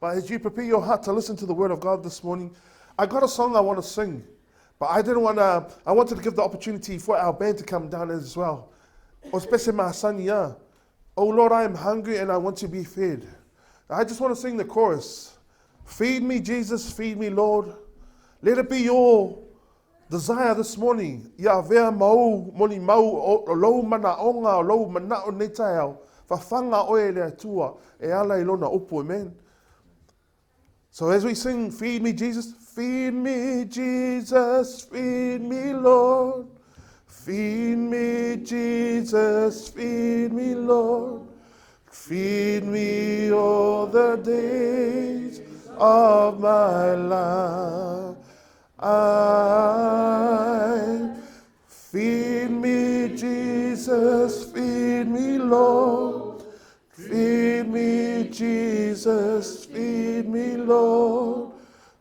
But as you prepare your heart to listen to the word of God this morning, I got a song I want to sing. But I wanted to give the opportunity for our band to come down as well. Especially my son, yeah. Oh Lord, I am hungry and I want to be fed. I just want to sing the chorus. Feed me, Jesus, feed me, Lord. Let it be your desire this morning. Ya vea mau, moni mau, o lou mana onga, o lou mana o netao. Whawhanga oe lea tua, e ala ilona upo, amen. So as we sing, feed me, Jesus, feed me, Jesus, feed me, Lord. Feed me, Jesus, feed me, Lord. Feed me all the days of my life. Feed me, Jesus, feed me, Lord. Feed me, Jesus, feed me, Lord.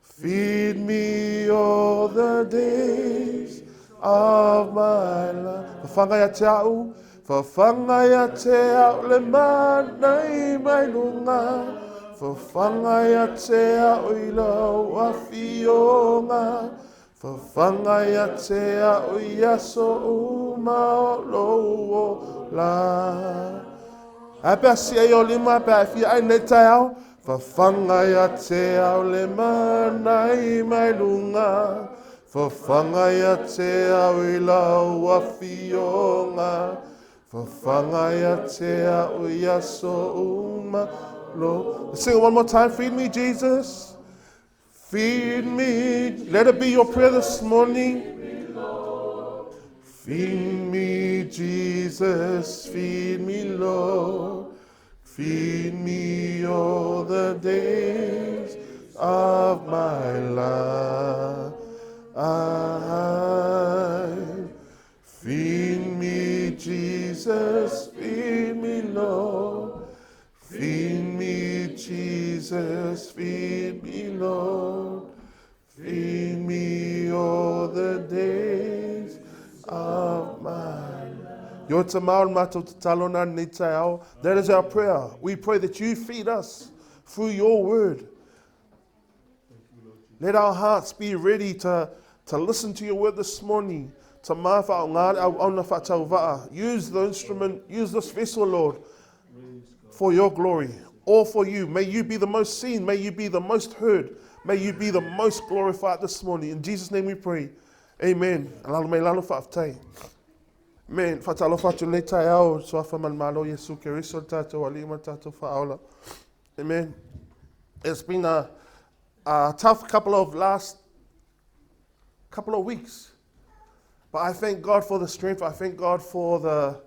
Feed me all the days of my life. Whawhanga ya te au le mana I mai lunga. Whawhanga ya te au I lau a whionga. Whawhanga ya te au I aso umao lo la. Apea si e o lima, apea fi ai ne tai au. Whawhanga ya te au le mana I mai lunga. Whawhanga ya te au I lau a whionga. Whawhanga ya te au I aso umalo. Let's sing it one more time. Feed me, Jesus. Feed me. Let it be your prayer this morning. Feed me, Jesus, feed me, Lord. Feed me all the days of my life. Feed me, Jesus, feed me, Lord. Feed me, Jesus, feed me, Lord. Feed me all the days of my life. That is our prayer. We pray that you feed us through your word. Let our hearts be ready to listen to your word this morning. Use the instrument, use this vessel, Lord, for your glory, all for you. May you be the most seen, may you be the most heard, may you be the most glorified this morning. In Jesus' name we pray. Amen. Man, fatalofa tu le tai au, so Faamalo Yesu Keriso Tau alima Tau Faola. Amen. It's been a tough couple of weeks. But I thank God for the strength. I thank God for the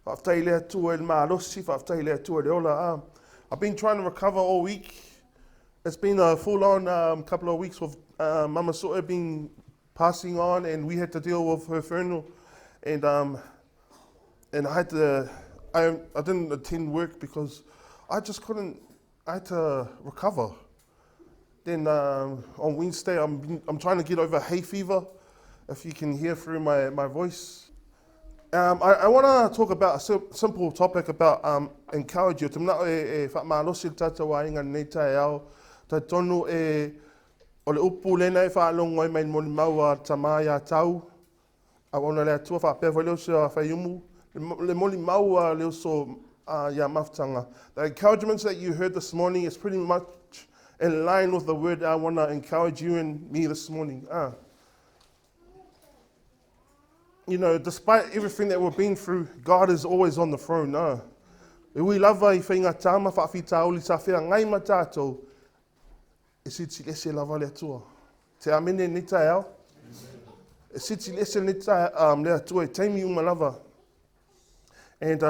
Titile I've been trying to recover all week. It's been a full-on couple of weeks with Mama Soe being passing on, and we had to deal with her funeral. And I didn't attend work because I just couldn't. I had to recover. Then on Wednesday, I'm trying to get over hay fever. If you can hear through my voice. I want to talk about a simple topic about encourage you. Faamalosi tātou ainga nei tai au. Tai tonu o le upu lena whaalongo mai moni maua tamaya tau. A wana lea tua whapea leo se whaiumu. Le moli maua leo so ya maftanga. The encouragements that you heard this morning is pretty much in line with the word I want to encourage you and me this morning. You know, despite everything that we've been through, God is always on the throne. We love I whainga tāma whawhita auli sa whea ngai ma tātou. E siti lese lava lea tua. Te amene ni tai au. E siti lese ni tai lea tua e teimi uma lava. And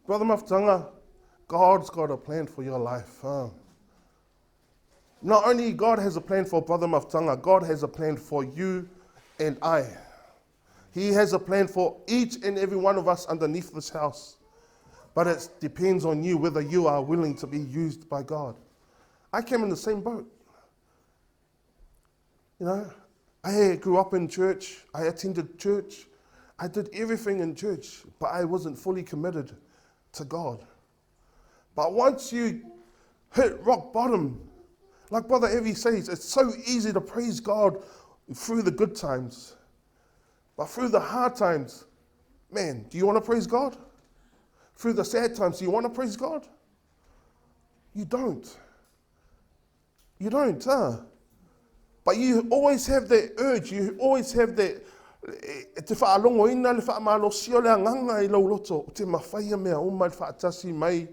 Brother Mafutanga, God's got a plan for your life. Not only God has a plan for Brother Mafutanga, God has a plan for you and I. He has a plan for each and every one of us underneath this house. But it depends on you whether you are willing to be used by God. I came in the same boat. You know, I grew up in church. I attended church. I did everything in church, but I wasn't fully committed to God. But once you hit rock bottom, like Brother Evie says, it's so easy to praise God through the good times. But through the hard times, man, do you want to praise God? Through the sad times, do you want to praise God? You don't. You don't, But you always have that urge, you always have that, te whaalongo ina le Faamalosi o le anganga I lau loto, te mawhaia mea uma le whaatasi mai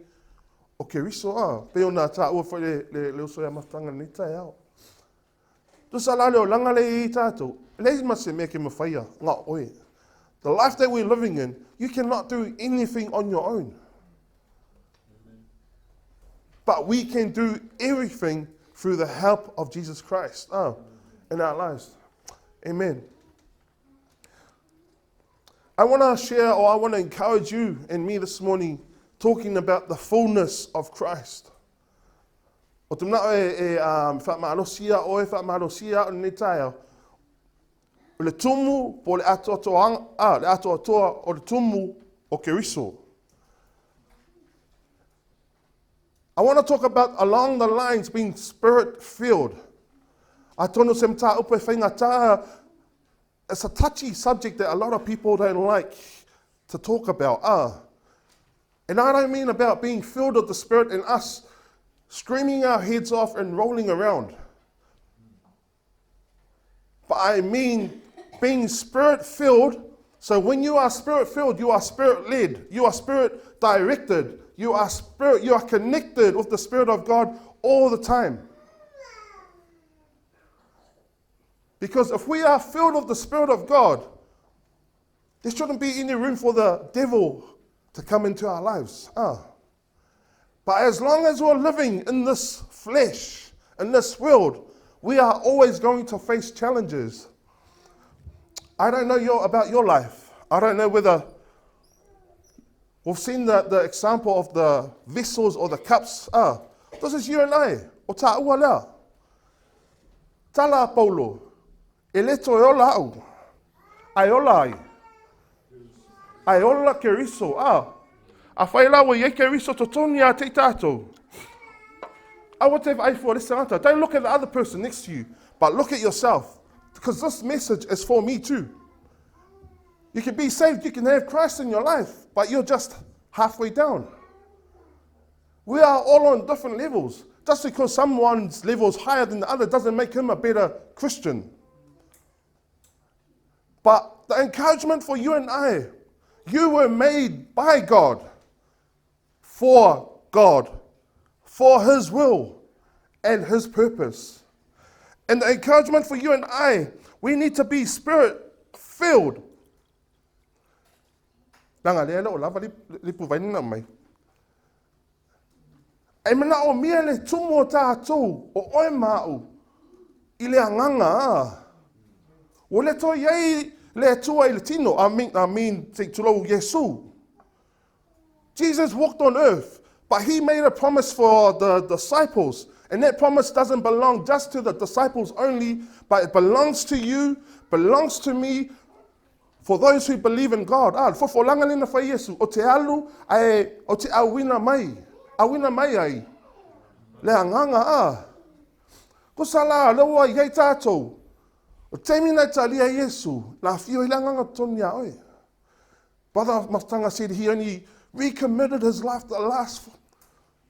o Keriso, peo nā tā ua whai le uso ia matanga ni tai au. Tu sa la leo langa le I tātou, le ma se mea ke mawhaia, ngā oe. The life that we're living in, you cannot do anything on your own. But we can do everything through the help of Jesus Christ in our lives. Amen. I want to share, or I want to encourage you and me this morning, talking about the fullness of Christ. O te mnao Faamalosia o Faamalosia o ne taia. O le Tumu po le Atoatoa o le Tumu o Keriso. I want to talk about along the lines being spirit-filled. Atono se mta upe whaingata. It's a touchy subject that a lot of people don't like to talk about. And I don't mean about being filled with the Spirit and us screaming our heads off and rolling around. But I mean being Spirit-filled. So when you are Spirit-filled, you are Spirit-led. You are Spirit-directed. You are connected with the Spirit of God all the time. Because if we are filled with the Spirit of God, there shouldn't be any room for the devil to come into our lives. But as long as we're living in this flesh, in this world, we are always going to face challenges. I don't know about your life. I don't know whether we've seen the example of the vessels or the cups. This is you and I. O tā ua lea. Tala Paulo. E leto e ola au. Ai ola ai. Ai ola Keriso. A whai lawa i e Keriso totoni a te tātou. I want to have eye for this answer. Don't look at the other person next to you, but look at yourself. Because this message is for me too. You can be saved, you can have Christ in your life, but you're just halfway down. We are all on different levels. Just because someone's level is higher than the other doesn't make him a better Christian. But the encouragement for you and I, you were made by God, for His will and His purpose. And the encouragement for you and I, we need to be Spirit-filled. Nanga lea o lava lipu vainina mai. E mana o mea le tumu o tātou o oe māu I le anganga. O le toi iei le atua I le tino, I mean te tulau Yesu. Jesus walked on earth, but He made a promise for the disciples. And that promise doesn't belong just to the disciples only, but it belongs to you, belongs to me, for those who believe in God. Fofolanga lena whai Yesu, o te alu, o te awina mai ai. Le anganga Ko sala lewa I hei tātou. O teimina talia Yesu, la fio I langanga toni a oi. Brother Matanga said he only recommitted his life the last,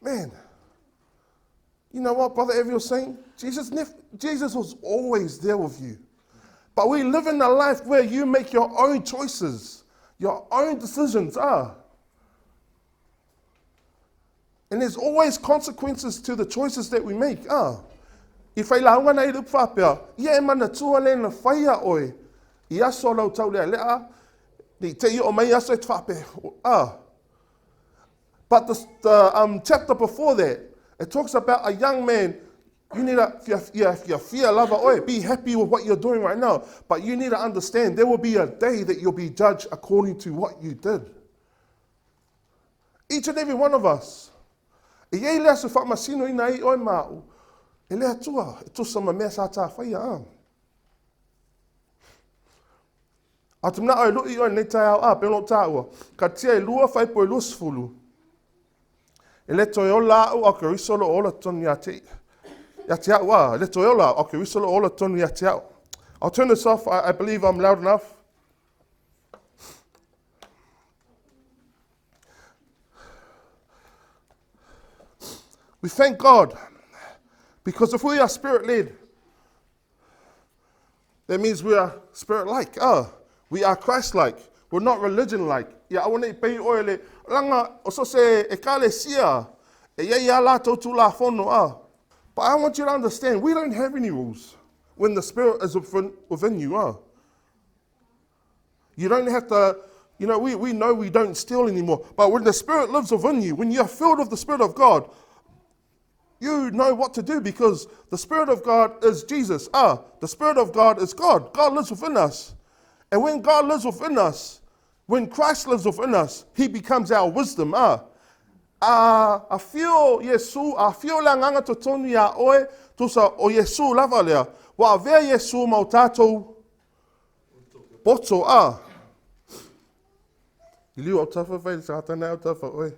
man. You know what Brother Evie was saying? Jesus was always there with you. But we live in a life where you make your own choices, your own decisions. And there's always consequences to the choices that we make. I whai launga nei rup whapea, ia e mana tua le na whaia oe, I aso lau tau lea lea, ni te I o mai aso e whapea. But the chapter before that, it talks about a young man You need to, if you fear lava, be happy with what you're doing right now. But you need to understand there will be a day that you'll be judged according to what you did. Each and every one of us. E iei lea se whaamasino ina i oi māu. E lea tua, e tusa ma mea sa tā whaia. A tumna oi lui oi nei tai au pelo tāua. Ka tia e lua whai po e lusfulu. E le toi o la au a Keriso lo ola tonu ya te. Ya te au a, le toi o la a Keriso lo ola tonu ya te au. I'll turn this off, I believe I'm loud enough. We thank God, because if we are spirit-led, that means we are spirit-like. We are Christ-like. We're not religion-like. Ya awana I pei oele langa oso se ekalesia e ya la totu la fono. But I want you to understand, we don't have any rules when the Spirit is within you. You don't have to, we know we don't steal anymore. But when the Spirit lives within you, when you're filled with the Spirit of God, you know what to do because the Spirit of God is Jesus. The Spirit of God is God. God lives within us. And when God lives within us, when Christ lives within us, he becomes our wisdom. I feel Yesu, I feel la nganga to tonu ya oe, tusa o Yesu lava lea. Wa vea Yesu mau tātou poto Iliu au tafa vai, sa hatana au tafa oe.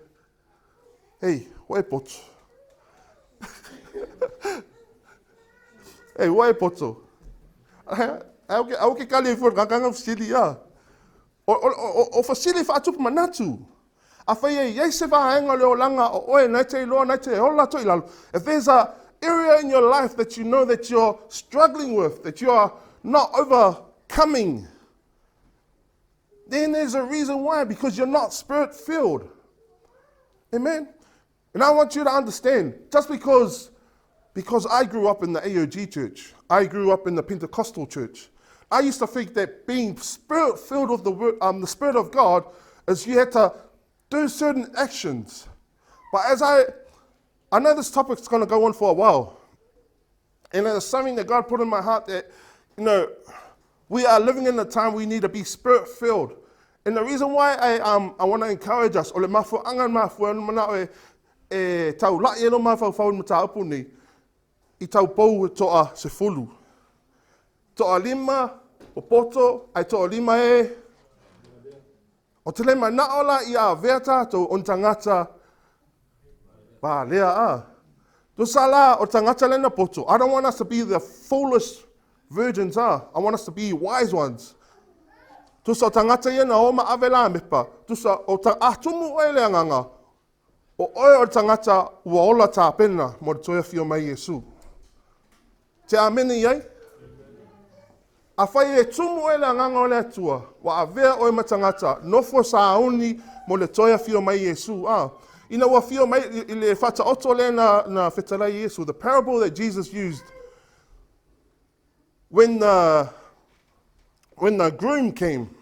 Hey, oe poto. Hey, wai poto. Au ke kali fu nganga fasili O fasili fa tupu manatu. A whai e se vaenga leo langa o oe nei te loa nei te hola to ilalo. If there's a area in your life that you know that you're struggling with, that you are not overcoming, then there's a reason why, because you're not spirit-filled. Amen? And I want you to understand, just because I grew up in the AOG church, I grew up in the Pentecostal church, I used to think that being spirit-filled with the Spirit of God is you had to do certain actions. But as I know this topic's going to go on for a while, and it's something that God put in my heart that, we are living in a time we need to be spirit-filled. And the reason why I want to encourage us, ole mafu angan mafu mana e tau la e no mafu fau mata apu ni I tau pou toa se fulu. Toa lima o poto ai toa lima e o te lema naola I a veata to on tangata ba lea to sala o tangata lena poto. I don't want us to be the foolish virgins. I want us to be wise ones. To sa tangata ia na oma avela mepa. To sa o Tumu ele anganga. O oe o tangata ua ola tā pena mo te toia fio mai Yesu. Te amene iai? A whai e tumu ele anganga o le atua. Wa a vea oe matangata. Nofo sa auni mo le toia fio mai Yesu. Ina wa fio mai I le Faatumulia le na whetalai Yesu. The parable that Jesus used. When the groom came,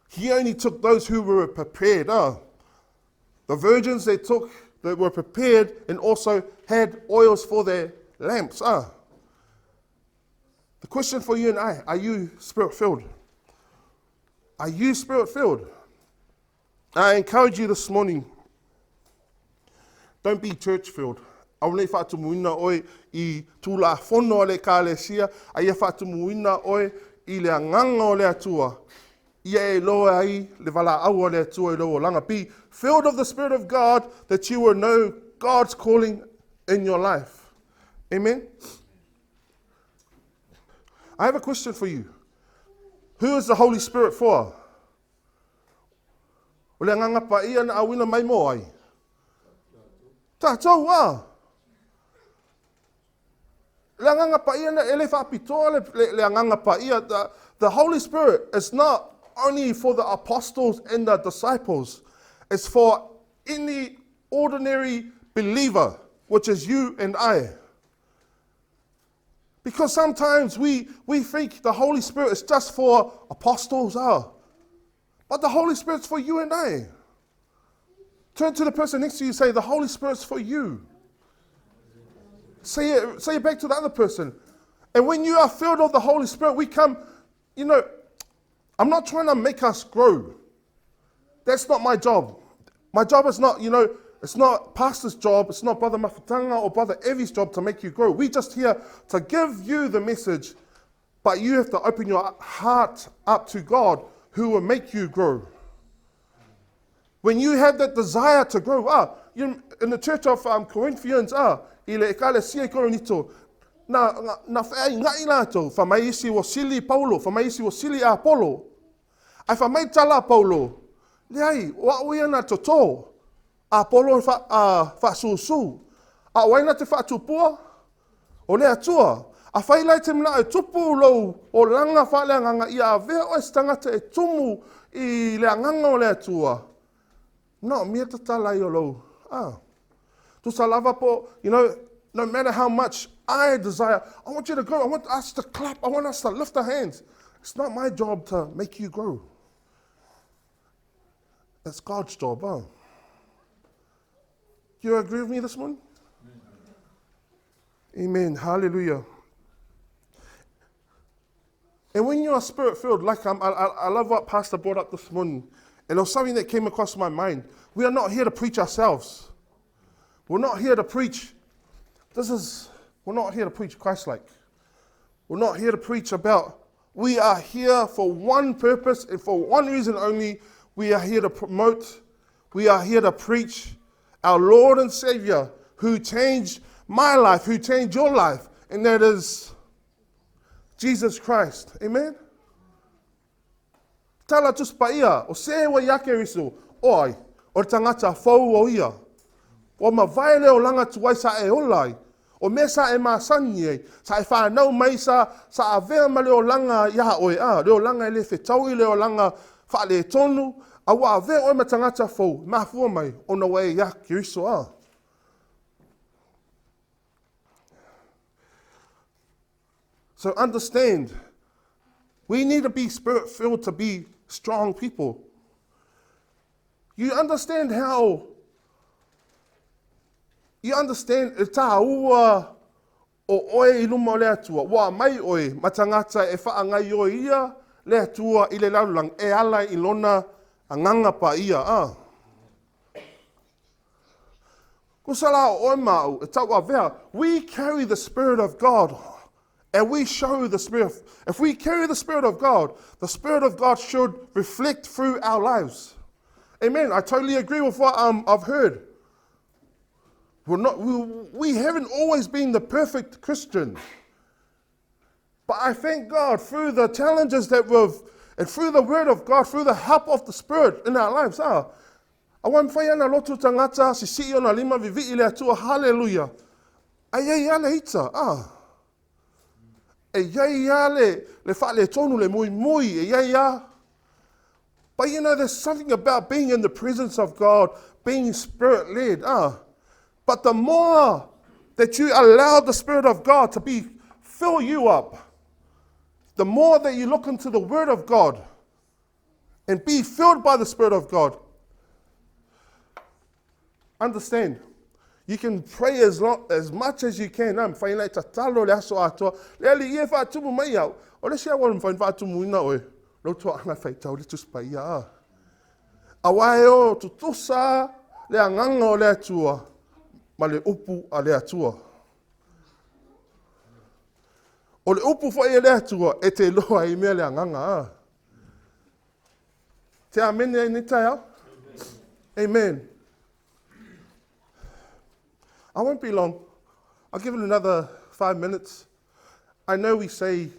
he only took those who were prepared. The virgins that were prepared and also had oils for their lamps. The question for you and I, are you spirit-filled? Are you spirit-filled? I encourage you this morning, don't be church-filled. Au nei whaatumuina oe I tūla whono le kālesia, a ia whaatumuina oe I le anganga o le atua. Ia e loa ai le wala aua le atua I loa langa. Be filled of the Spirit of God that you will know God's calling in your life. Amen? I have a question for you. Who is the Holy Spirit for? O le anganga pa ia na awina mai mo ai. Tātou The Holy Spirit is not only for the apostles and the disciples. It's for any ordinary believer, which is you and I. Because sometimes we think the Holy Spirit is just for apostles. But the Holy Spirit's for you and I. Turn to the person next to you and say, the Holy Spirit's for you. Say it back to the other person. And when you are filled of the Holy Spirit, we come, I'm not trying to make us grow. That's not my job. My job is not, it's not pastor's job, it's not Brother Mafutanga or Brother Evie's job to make you grow. We're just here to give you the message, but you have to open your heart up to God who will make you grow. When you have that desire to grow, in the church of Corinthians, ile ekale sia koronito, na whaai ngai lato, whamaisi wa sili Paulo, whamaisi wa sili Apollo. Ai whamai tala Paulo, leai, wa uiana toto, Apollo whaasusu, a waina te whaatupua, o lea tua, a whailai te mna e tupu lou o langa whaaleanganga ia a vea o stangata e tumu I lea nganga o lea tua. No, mia te talai o lou. Tu sa lava po, no matter how much I desire, I want you to grow. I want us to clap. I want us to lift our hands. It's not my job to make you grow. It's God's job. Do you agree with me this morning? Amen. Hallelujah. And when you are spirit-filled, like I love what Pastor brought up this morning, and it was something that came across my mind. We are not here to preach ourselves. We're not here to preach. We're not here to preach ChristLike. We're not here to preach about, we are here for one purpose and for one reason only. We are here to promote, we are here to preach our Lord and Savior who changed my life, who changed your life, and that is Jesus Christ. Amen? Tala tuspa ia, o sewa ia Keriso, oi, o tangata fau o ia. O ma vai leo langa tuai sa e olai, o mesa e masani e, sa e whanau mai sa a vea ma leo langa ia oi leo langa e le whetau I leo langa wha le tonu, a wa a vea oi ma tangata fau, ma fua mai, o na wai ia Keriso So understand, we need to be spirit-filled to be strong people. You understand e tā ua o oe I luma o lea tua, wa mai oe, matangata e whaangai o ia, lea tua I le laulang, e ala I lona a nganga pa ia. Kusala o oe mau, e tau a vea, we carry the Spirit of God. And we show the Spirit. If we carry the Spirit of God should reflect through our lives. Amen. I totally agree with what I've heard. We haven't always been the perfect Christian. But I thank God through the challenges and through the Word of God, through the help of the Spirit in our lives. I want whaiana lotu tangata, si ona lima vivi ile atua, hallelujah. Ai ale ita, E iai le wha le tonu le mui, e iai. But there's something about being in the presence of God, being spirit-led. But the more that you allow the Spirit of God to fill you up, the more that you look into the Word of God and be filled by the Spirit of God, understand, you can pray as much as you can. Whainai ta talo le aso atoa. Le ali ie Faatumu mai au. O le sea waru whain Faatumu ina oe. Lau tua ana whaitau le tuspa ia. Awae o tutusa le anganga o le atua. Ma le upu a le atua. O le upu whai le atua e te loa I mea le anganga. Te amene ni tai au? Amen. I won't be long. I'll give it another 5 minutes. I know we say,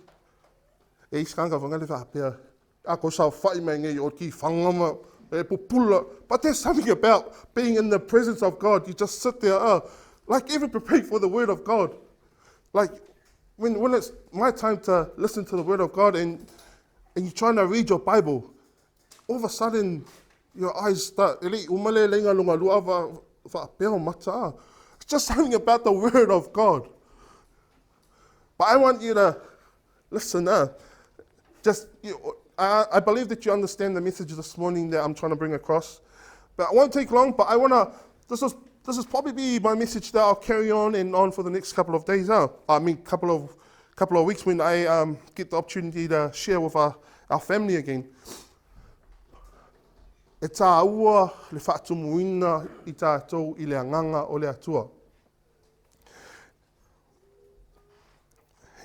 e iskanga whangale whapea, ako sa whai mai ngai o ki whangama, e pupula. But there's something about being in the presence of God. You just sit there, like even preparing for the Word of God. Like when it's my time to listen to the Word of God and you're trying to read your Bible, all of a sudden your eyes start, it's just something about the Word of God. But I want you to listen. I believe that you understand the message this morning that I'm trying to bring across. But I won't take long. But this this is probably my message that I'll carry on and on for the next couple of days. Couple of weeks when I get the opportunity to share with our family again. E tā ua le whaatumuina I tātou I le anganga o le atua.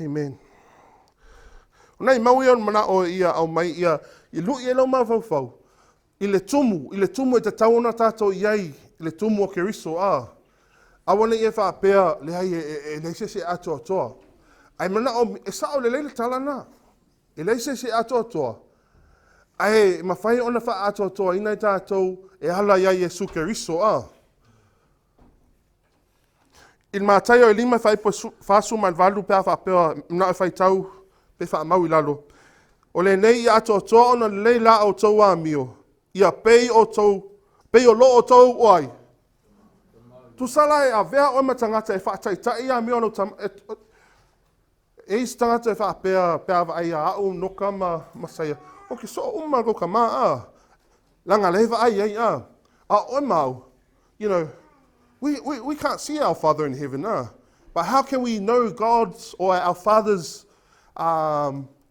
Amen. Nei maui on mana o ia au mai ia I lui e lau mawhauwhau. I le tumu e te tauna tātou iai I le tumu o Keriso a. Awana I e whaapea le hai e leise se Atoatoa. Ai mana o e sao le leile talana. E leise se Atoatoa. Ai mawhai ona wha Atoatoa ina I tātou e hala iai Jesu Keriso a. I mātai o 5 whaasu man valu pēr whaapea mna e whai tau pe whaamau I lalo. O le nei I Atoatoa ona le leila o tau a mio. Ia pei o lo o tau oai. Tu sala e a vea o matangata e whaataitai a mio no e is tangata e whaapea pēr ai a au noka masaya. Okay, so umma go kama a. Langa leva ai a. A omau. You know, we can't see our Father in heaven, but how can we know God's or our Father's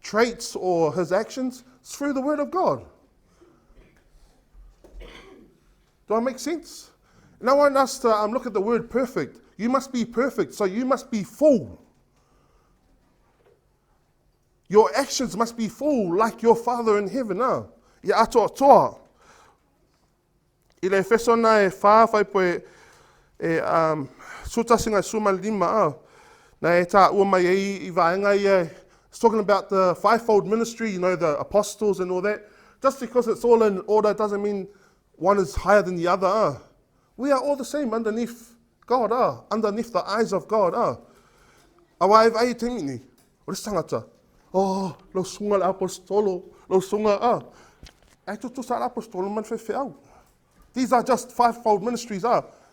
traits or his actions? It's through the Word of God. Do I make sense? And I want us to look at the word perfect. You must be perfect, so you must be full. Your actions must be full like your Father in heaven. Ia atoatoa. I le whesona e whawhai po sutasinga suma lima. Na e tā ua mai I vaenga ia. It's talking about the fivefold ministry, you know, the apostles and all that. Just because it's all in order doesn't mean one is higher than the other. We are all the same underneath God, underneath the eyes of God. Awa e vai te mini. O le tangata. Oh, lo sunga le apostolo, lo sunga Ai tutu sa le apostolo man whewhiau. These are just fivefold ministries.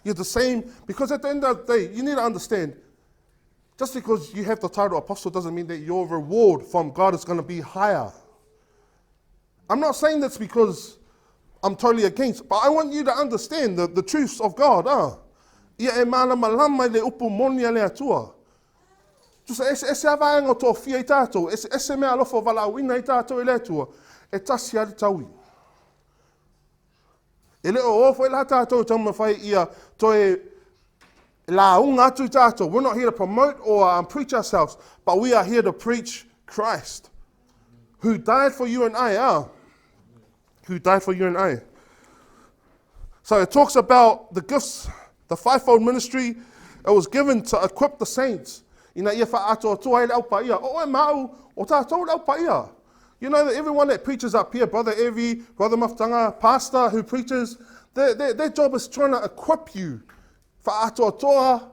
You're the same, because at the end of the day, you need to understand, just because you have the title apostle doesn't mean that your reward from God is going to be higher. I'm not saying that's because I'm totally against, but I want you to understand the truths of God. Ia e mana malama le upu moni le atua. Tu sa ese avaenga to fia I tātou, ese mea alofo walauina I tātou le atua, e tasi ali taui. E le o ofo la tātou tama whai ia to e la unga atu I tātou. We're not here to promote or preach ourselves, but we are here to preach Christ, who died for you and I. Who died for you and I. So it talks about the gifts, the fivefold ministry. It was given to equip the saints. Ina ia whaatoatoa ele au paia. O e mau, o tātou le au paia. You know that everyone that preaches up here, Brother Evie, Brother Maftanga, pastor who preaches, their job is trying to equip you. Whaatoatoa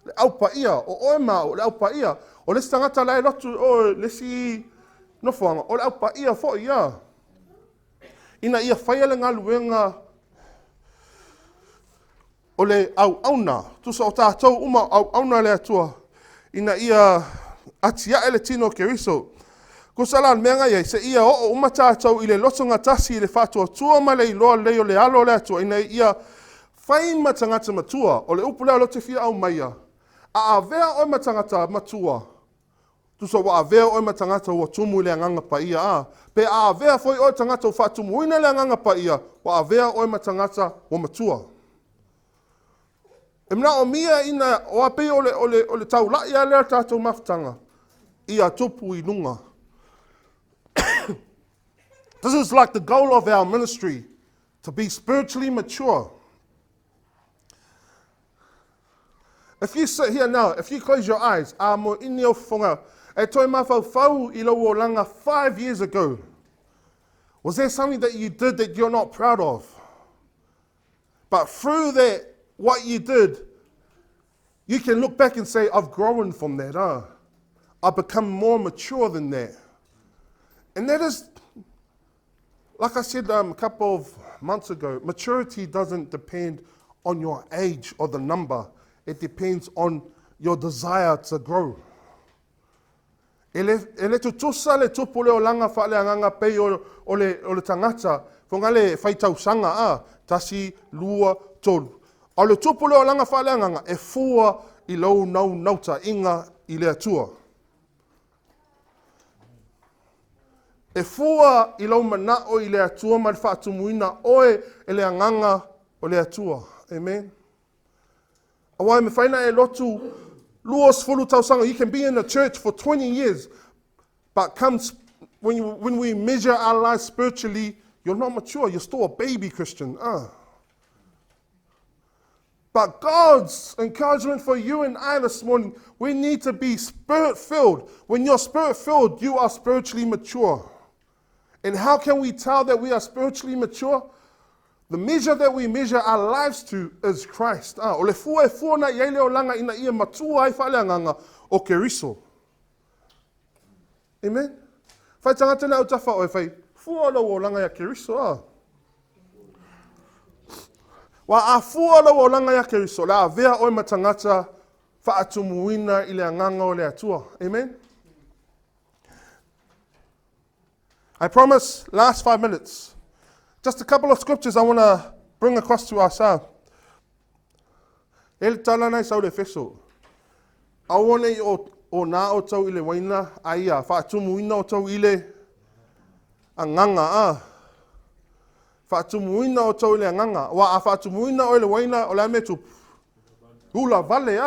le au paia. O e mau le au paia. O lesi tangata lai lotu o lesi nofuanga. O le au paia fo ia. Ina ia whaia le ngā luenga o le au auna. Tusa o tātou uma au auna le atua. Ina ia atia ele tino Keriso. Ko sala menga ia se ia o uma tātou I le lotonga tasi I le whātua ma le iloa leo le alo le atua. Ina ia whai matangata matua o le upulea lote fia au maia. A avea o matangata matua. Tusa wa avea o matangata wa tumu le anganga pa ia Pe a avea foi o tangata o Faatumulia le anganga pa ia. Wa avea o matangata wa matua. E mna o mia ina o ape o le tau la ia le tātou maftanga. Ia tupu I lunga. This is like the goal of our ministry, to be spiritually mature. If you sit here now, if you close your eyes, mo ini o whonga, e toi mawhau I lo o langa 5 years ago. Was there something that you did that you're not proud of? But through that, what you did, you can look back and say, I've grown from that. I've become more mature than that. And that is, like I said a couple of months ago, maturity doesn't depend on your age or the number. It depends on your desire to grow. Ele tutusa le tupu le o langa wha le anganga pei o le tangata, whonga le whaitausanga tasi, lua, tolu. O le tupu leo langa whaleanganga e fua I lau nauta inga I le atua. E fua I lau manao I le atua ma le whaatumuina oe e le anganga o le atua. Amen. Awai me whaina e lotu luos fulu tausanga. You can be in the church for 20 years, but comes when we measure our lives spiritually, you're not mature. You're still a baby Christian. But God's encouragement for you and I this morning, we need to be spirit-filled. When you're spirit-filled, you are spiritually mature. And how can we tell that we are spiritually mature? The measure that we measure our lives to is Christ. O le fua e fua na iei leo langa ina ia matua ai whaleanganga o Keriso. Amen? Whai tangata na utafa o e whai fua o langa ia Keriso. Wa a fua o langa ia Keriso, la vea o matangata faatumuina I le anganga o le atua. Amen? I promise, last 5 minutes. Just a couple of scriptures I want to bring across to us. El talanai sau le feso. Awane o na o tau ile waina aia. Faatumuina o tau ile anganga. Faatumuina o tau ile anganga. Wa a faatumuina o ile waina o la metu. Hula vale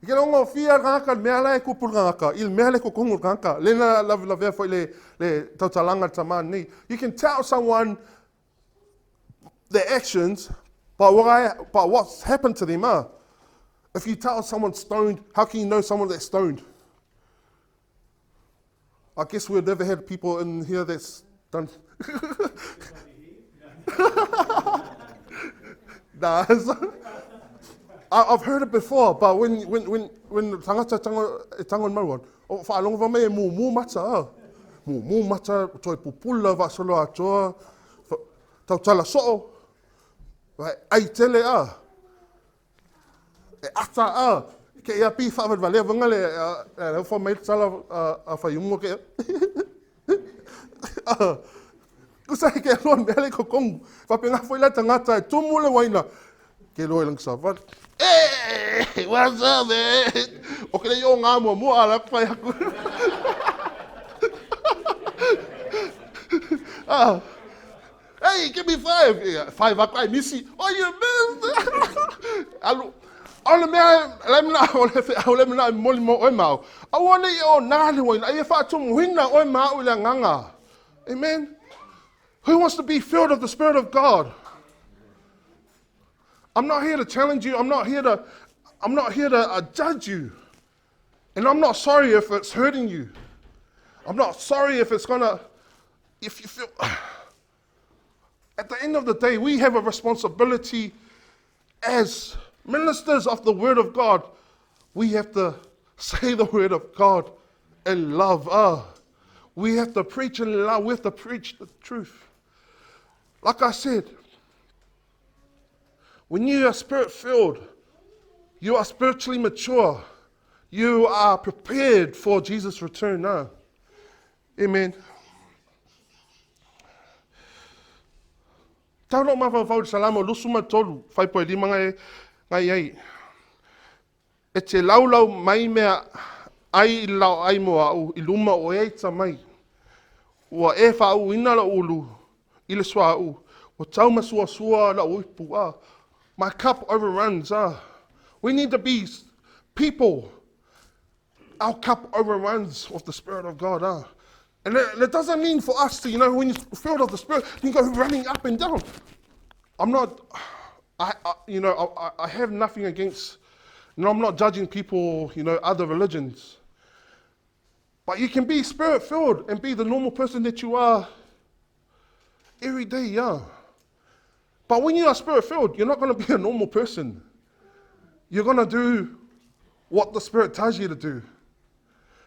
Ike longo fia ngaka mea lai kupul ngaka. Il mea lai kukungur ngaka. Lena la vea fo le tautalanga taman ni. You can tell someone their actions by what's happened to them. If you tell someone stoned, how can you know someone that's stoned? I guess we've never had people in here that's done. Nah, I've heard it before, but when tangata tangon marwan, o whaalonga wa mea mu mata mu mata toi pupula wa solo atoa tau tala so'o ai tele e ata ke ia pi whaawad wale wanga le wha mai tala a whaiungo ke kusai ke alon mele ko kongu whapenga whaila tangata e tumu le waina ke loe lang sa wad what's up man o ke le yo ngā mua ala pai aku hey, give me 5. Yeah, 5 I missy. Oh, you missed. Ole mea, le mea moli mo oi mau. I want you nani wina. Ai faatumuina oi mau le nganga. Amen. Who wants to be filled of the Spirit of God? I'm not here to challenge you. I'm not here to judge you. And I'm not sorry if it's hurting you. I'm not sorry if it's if you feel. At the end of the day, we have a responsibility as ministers of the Word of God. We have to say the Word of God in love. We have to preach in love. We have to preach the truth. Like I said, when you are Spirit-filled, you are spiritually mature. You are prepared for Jesus' return now. Amen. Tau no mawa whau salamo lusuma tolu, whai poe lima ngai ai. E te laulau mai mea ai lau ai moa au, I luma o eita mai. Ua e whau ina la ulu, I le swa au. O tau masua sua la uipu My cup overruns We need to be people. Our cup overruns with the Spirit of God And it doesn't mean for us to, when you're filled of the Spirit, you go running up and down. I have nothing against, I'm not judging people, other religions. But you can be Spirit-filled and be the normal person that you are every day, But when you are Spirit-filled, you're not going to be a normal person. You're going to do what the Spirit tells you to do.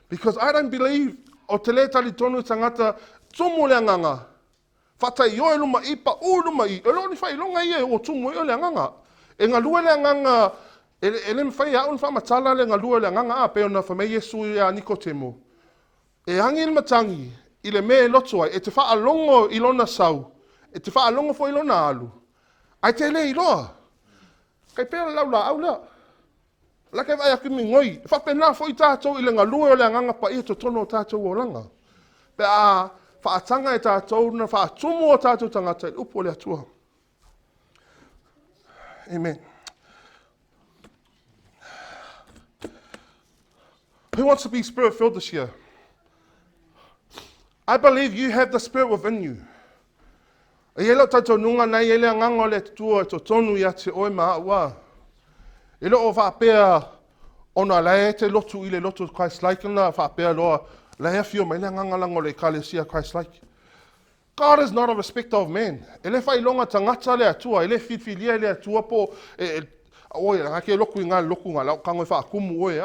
Because I don't believe o te le tali tonu tangata tumu le anganga. Whatai oi luma I pa uluma I. E loni whai longa I o tumu I o le anganga. E ngā lua le anganga, e le mwhai aun whamatala le ngā lua le anganga pe ona whamei Yesu I a Nikotemo. E hangi le matangi, I le me loto ai, e te wha alongo I lona sau, e te wha alongo fo I lona alu. Ai te le I loa. Kai pēra lau la au lea. La kai vai aki mi ngoi. Whapena fo i tātou i le ngalue o le anganga pa i to tono o tātou o langa. Pe a whaatanga e tātou na whaatumu o tātou tangata i upo le atua. Amen. Who wants to be spirit-filled this year? I believe you have the Spirit within you. E elo tātou nunga nei ele anganga le tua to tonu ia te oe maa ua. Elo o whaapea ona lae te lotu i le lotu ChristLike na whaapea loa lae fio mai le anganga lango le kalesia ChristLike. God is not a respecter of man. Ele whai longa tangata le atua, ele whiwhilia le atua po oe ngake loku i ngā loku ngā lau kangoi whaakumu oe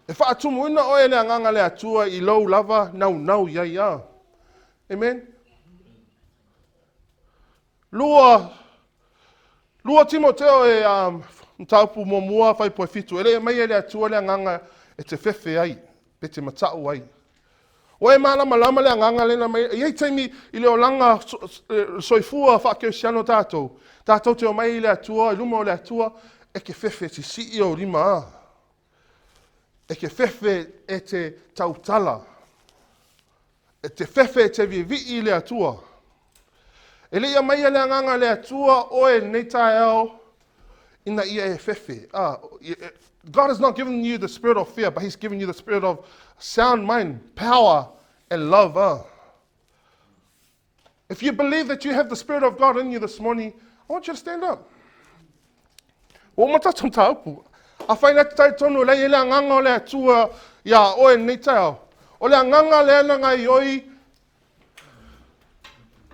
E whaatumu ina oe le anganga le atua i lau lava nau iai a. Amen. Lua Timoteo mtaupu momua whai poe fitu. Ele mai le atua le anganga e te whewhe ai, pe te matau ai. Oe malama le anganga le na mai, iei teimi i le o langa soifua whakeo siano tātou. Tātou te o mai i le atua, i luma o le atua, e ke whewhe te si o rima a. E ke whewhe e te tautala. E te whewhe e te vivi le atua. E le ia mai le anganga le atua oe nei tae au ina ia e whewhe. God has not given you the spirit of fear, but he's given you the spirit of sound mind, power, and love. If you believe that you have the Spirit of God in you this morning, I want you to stand up. O mata tum taupu. A whaina tai tonu le ele anganga o le atua ia oe nei tau. O le anganga le ananga i oi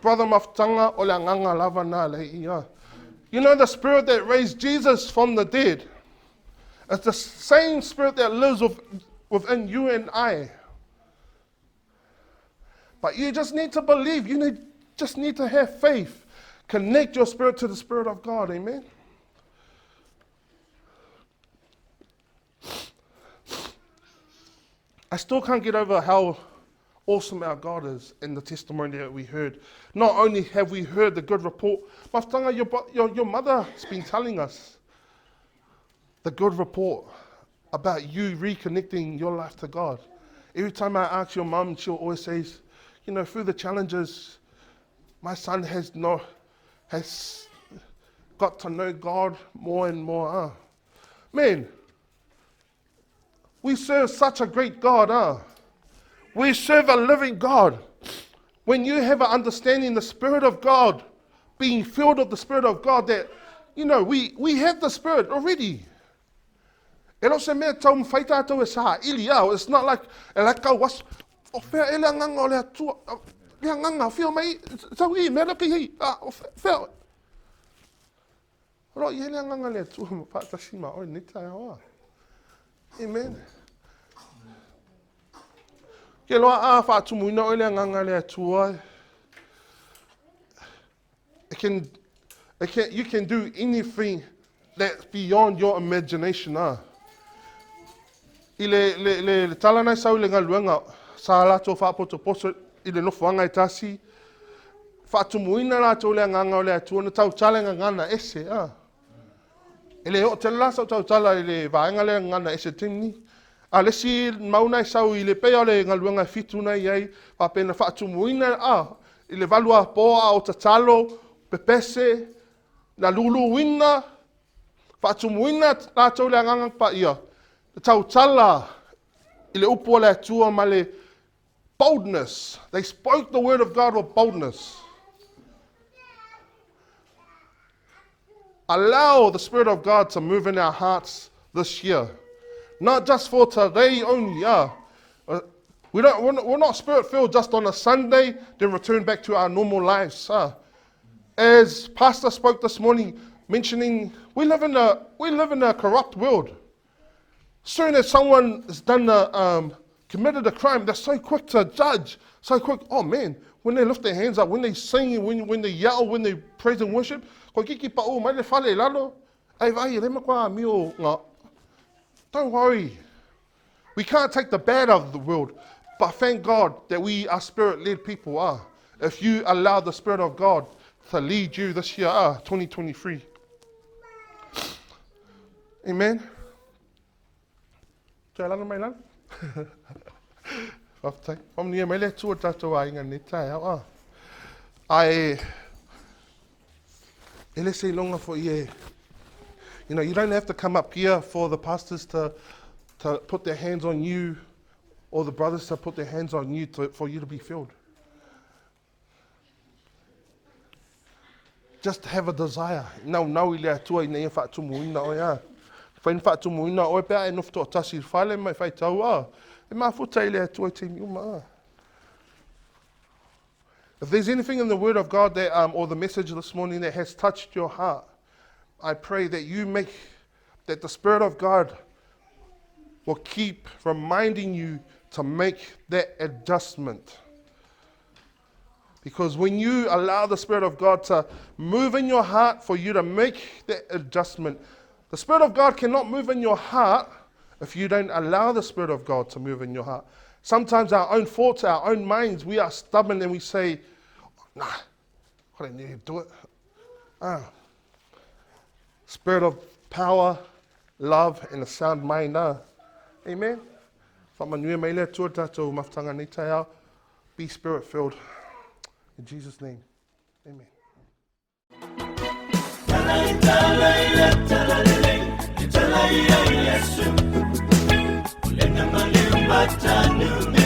brother mafutanga o le anganga lava nā le ia. You know the spirit that raised Jesus from the dead. It's the same spirit that lives within you and I. But you just need to believe. Just need to have faith. Connect your spirit to the Spirit of God. Amen. I still can't get over how awesome our God is in the testimony that we heard. Not only have we heard the good report, Mafutanga, your mother's been telling us the good report about you reconnecting your life to God. Every time I ask your mum, she'll always say, you know, through the challenges, my son has got to know God more and more. Man, we serve such a great God. We serve a living God. When you have an understanding the Spirit of God, being filled with the Spirit of God, that, you know, we have the Spirit already. It's not like was Amen. Ke loa a Faatumulia o le anganga le atua. You can do anything that's beyond your imagination. I le talana sau le ngaluanga sa lato whaapotopoto I le nofuanga I tasi. Faatumuina lato le anganga o le atua na tau talenga ngana ese. Ele o te lasa tau tala I le vaenga le ngana ese timni. A le si mauna sau I le pea le ngaluanga fituna iai, whapena Faatumuina I le valua poa o tatalo, pepese, na lulu wina, Faatumuina lato le anganga pa ia. Tau tala I le upo le atua ma le boldness. They spoke the word of God with boldness. Allow the Spirit of God to move in our hearts this year. Not just for today only. We're not Spirit-filled just on a Sunday, then return back to our normal lives. As Pastor spoke this morning, mentioning we live in a corrupt world. Soon as someone has committed a crime, they're so quick to judge. So quick, oh man, when they lift their hands up, when they sing, when they yell, when they praise and worship, don't worry. We can't take the bad out of the world, but thank God that we are Spirit-led people. If you allow the Spirit of God to lead you this year, 2023. Amen. Jalan mai lan. Waftai. Om ni mai le tu tato ai ngan ni tai ah. Ai ele sei longa for ye. You know, you don't have to come up here for the pastors to put their hands on you or the brothers to put their hands on you for you to be filled. Just have a desire. Nau i lea tua i nei Faatumulia o ia. Whain Faatumulia o e pēr e nofto o tasi whale mai whai tau a. E mafuta i lea tua i te miuma a. If there's anything in the Word of God that, or the message this morning that has touched your heart, I pray that that the Spirit of God will keep reminding you to make that adjustment. Because when you allow the Spirit of God to move in your heart for you to make that adjustment, the Spirit of God cannot move in your heart if you don't allow the Spirit of God to move in your heart. Sometimes our own thoughts, our own minds, we are stubborn and we say, nah, I don't need to do it. Spirit of power, love, and a sound mind. Amen. Whamanuia mai lea tua tātou mawhtanga nei tai au. Be Spirit filled. In Jesus' name. Amen. Talai,